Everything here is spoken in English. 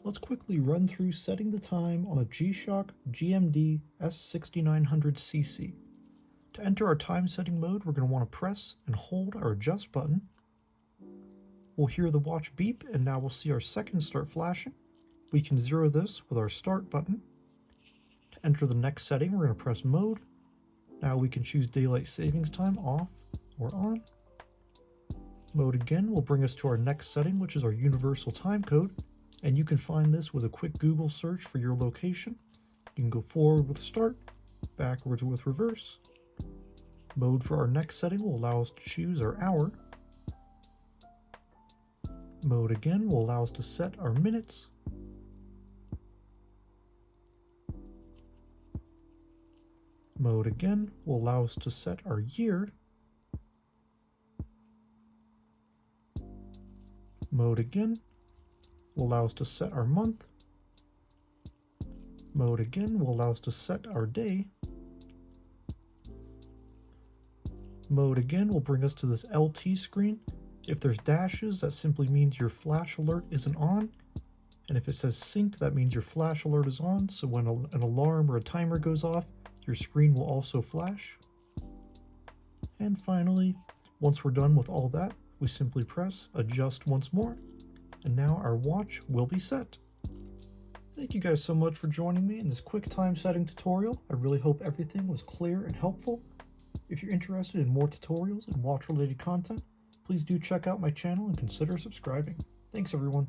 Let's quickly run through setting the time on a G Shock GMD-S6900CC. To enter our time setting mode, we're going to want to press and hold our adjust button. We'll hear the watch beep, and now we'll see our seconds start flashing. We can zero this with our start button. To enter the next setting, we're going to press mode. Now we can choose daylight savings time off or on. Mode again will bring us to our next setting, which is our universal time code, and you can find this with a quick Google search for your location. You can go forward with start, backwards with reverse. Mode for our next setting will allow us to choose our hour. Mode again will allow us to set our minutes. Mode again will allow us to set our year. Mode again will allow us to set our month. Mode again will allow us to set our day. Mode again will bring us to this LT screen. If there's dashes, that simply means your flash alert isn't on. And if it says sync, that means your flash alert is on. So when an alarm or a timer goes off, your screen will also flash. And finally, once we're done with all that, we simply press adjust once more. And now our watch will be set. Thank you guys so much for joining me in this quick time setting tutorial. I really hope everything was clear and helpful. If you're interested in more tutorials and watch related content, please do check out my channel and consider subscribing. Thanks everyone.